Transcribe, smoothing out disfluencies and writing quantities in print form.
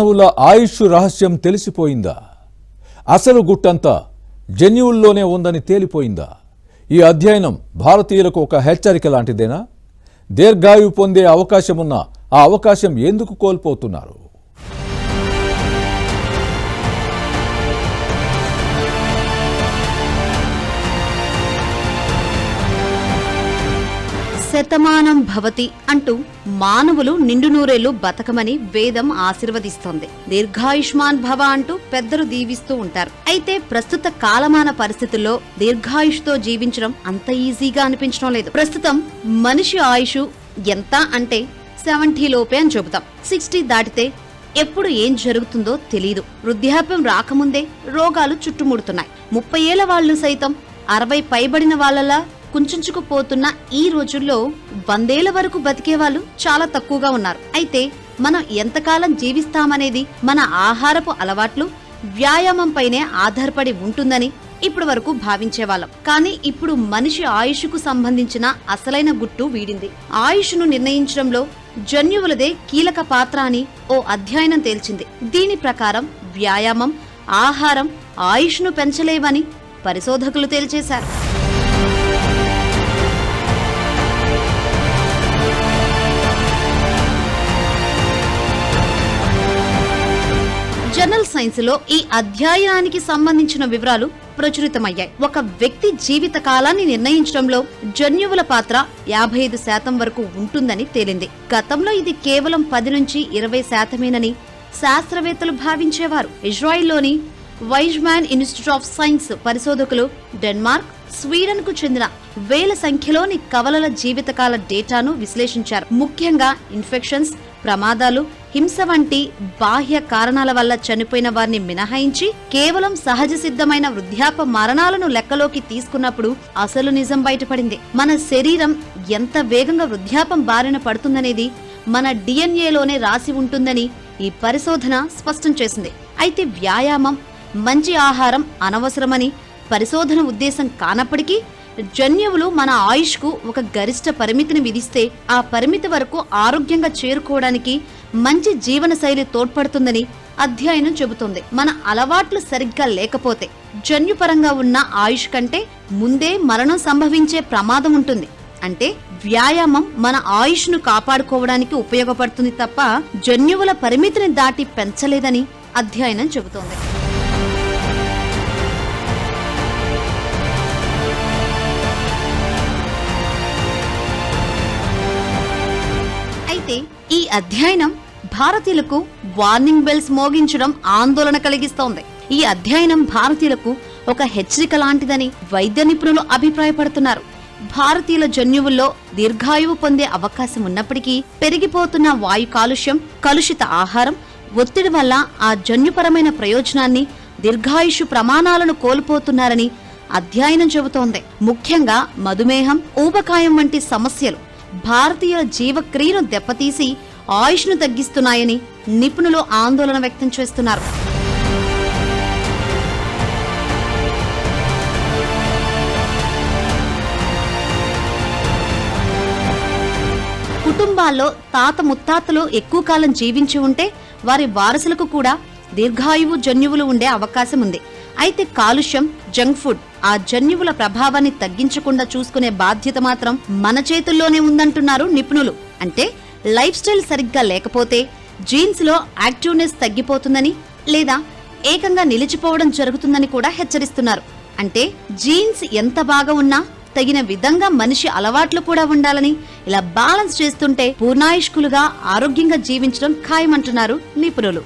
మానవుల ఆయుష్ రహస్యం తెలిసిపోయిందా? అసలు గుట్టంతా జన్యువుల్లోనే ఉందని తేలిపోయిందా? ఈ అధ్యయనం భారతీయులకు ఒక హెచ్చరిక లాంటిదేనా? దీర్ఘాయువు పొందే అవకాశం ఉన్న ఆ అవకాశం ఎందుకు కోల్పోతున్నారు? శతమానం భవతి అంటూ మానవులు నిండు నూరేళ్లు బతకమని వేదం ఆశీర్వదిస్తోంది. దీర్ఘాయుష్మాన్ భవ అంటూ పెద్దలు దీవిస్తూ ఉంటారు. అయితే ప్రస్తుత కాలమాన పరిస్థితుల్లో దీర్ఘాయుష్తో జీవించడం అంత ఈజీగా అనిపించడం లేదు. ప్రస్తుతం మనిషి ఆయుష్ ఎంత అంటే 70 లోపే అని చెబుతాం. 60 దాటితే ఎప్పుడు ఏం జరుగుతుందో తెలీదు. వృద్ధాప్యం రాకముందే రోగాలు చుట్టుముడుతున్నాయి. 30 ఏళ్ల వాళ్లు సైతం 60 పైబడిన వాళ్లలా కుంచుకుపోతున్న ఈ రోజుల్లో 100 ఏళ్ల వరకు బతికే వాళ్ళు చాలా తక్కువగా ఉన్నారు. అయితే మనం ఎంతకాలం జీవిస్తామనేది మన ఆహారపు అలవాట్లు, వ్యాయామంపైనే ఆధారపడి ఉంటుందని ఇప్పటి వరకు భావించేవాళ్ళం. కానీ ఇప్పుడు మనిషి ఆయుష్కు సంబంధించిన అసలైన గుట్టు వీడింది. ఆయుష్ను నిర్ణయించడంలో జన్యువులదే కీలక పాత్ర అని ఓ అధ్యయనం తేల్చింది. దీని ప్రకారం వ్యాయామం, ఆహారం ఆయుష్ను పెంచలేవని పరిశోధకులు తేల్చేశారు. జనరల్ సైన్స్ లో ఈ అధ్యయనానికి సంబంధించిన వివరాలు ప్రచురితమయ్యాయి. ఒక వ్యక్తి జీవిత కాలాన్ని నిర్ణయించడంలో జన్యువుల పాత్ర 55% వరకు ఉంటుందని తేలింది. గతంలో ఇది కేవలం 10 నుంచి 20%మేనని శాస్త్రవేత్తలు భావించేవారు. ఇజ్రాయిల్లోని వైజ్మాన్ ఇన్స్టిట్యూట్ ఆఫ్ సైన్స్ పరిశోధకులు డెన్మార్క్, స్వీడన్ కు చెందిన వేల సంఖ్యలోని కవలల జీవితకాల డేటాను విశ్లేషించారు. ముఖ్యంగా ఇన్ఫెక్షన్స్, ప్రమాదాలు, హింస వంటి బాహ్య కారణాల వల్ల చనిపోయిన వారిని మినహాయించి కేవలం సహజ సిద్ధమైన వృద్ధాప్య మరణాలను లెక్కలోకి తీసుకున్నప్పుడు అసలు నిజం బయటపడింది. మన శరీరం ఎంత వేగంగా వృద్ధాప్యం బారిన పడుతుందనేది మన డిఎన్ఏలోనే రాసి ఉంటుందని ఈ పరిశోధన స్పష్టం చేసింది. అయితే వ్యాయామం, మంచి ఆహారం అనవసరమని పరిశోధన ఉద్దేశం కానప్పటికీ జన్యువులు మన ఆయుష్కు ఒక గరిష్ట పరిమితిని విధిస్తే ఆ పరిమితి వరకు ఆరోగ్యంగా చేరుకోవడానికి మంచి జీవన శైలి తోడ్పడుతుందని అధ్యయనం చెబుతోంది. మన అలవాట్లు సరిగ్గా లేకపోతే జన్యుపరంగా ఉన్న ఆయుష్ కంటే ముందే మరణం సంభవించే ప్రమాదం ఉంటుంది. అంటే వ్యాయామం మన ఆయుష్ను కాపాడుకోవడానికి ఉపయోగపడుతుంది తప్ప జన్యువుల పరిమితిని దాటి పెంచలేదని అధ్యయనం చెబుతోంది. ఈ అధ్యయనం భారతీయులకు వార్నింగ్ బెల్స్ మోగించడం ఆందోళన కలిగిస్తోంది. ఈ అధ్యయనం భారతీయులకు ఒక హెచ్చరిక లాంటిదని వైద్య నిపుణులు అభిప్రాయపడుతున్నారు. భారతీయుల జన్యువుల్లో దీర్ఘాయువు పొందే అవకాశం ఉన్నప్పటికీ పెరిగిపోతున్న వాయు కాలుష్యం, కలుషిత ఆహారం, ఒత్తిడి వల్ల ఆ జన్యుపరమైన ప్రయోజనాన్ని, దీర్ఘాయుషు ప్రమాణాలను కోల్పోతున్నారని అధ్యయనం చెబుతోంది. ముఖ్యంగా మధుమేహం, ఊబకాయం వంటి సమస్యలు భారతీయ జీవక్రియను దెబ్బతీసి ఆయుష్ను తగ్గిస్తున్నాయని నిపుణులు ఆందోళన వ్యక్తం చేస్తున్నారు. కుటుంబాల్లో తాత ముత్తాతలు ఎక్కువ కాలం జీవించి ఉంటే వారి వారసులకు కూడా దీర్ఘాయువు జన్యువులు ఉండే అవకాశం ఉంది. అయితే కాలుష్యం, జంక్ ఫుడ్ ఆ జన్యువుల ప్రభావాన్ని తగ్గించకుండా చూసుకునే బాధ్యత మాత్రం మన చేతుల్లోనే ఉందంటున్నారు నిపుణులు. అంటే లైఫ్ స్టైల్ సరిగ్గా లేకపోతే జీన్స్ లో యాక్టివ్నెస్ తగ్గిపోతుందని లేదా ఏకంగా నిలిచిపోవడం జరుగుతుందని కూడా హెచ్చరిస్తున్నారు. అంటే జీన్స్ ఎంత బాగా ఉన్నా తగిన విధంగా మనిషి అలవాట్లు కూడా ఉండాలని, ఇలా బ్యాలెన్స్ చేస్తుంటే పూర్ణాయుష్కులుగా ఆరోగ్యంగా జీవించడం ఖాయమంటున్నారు నిపుణులు.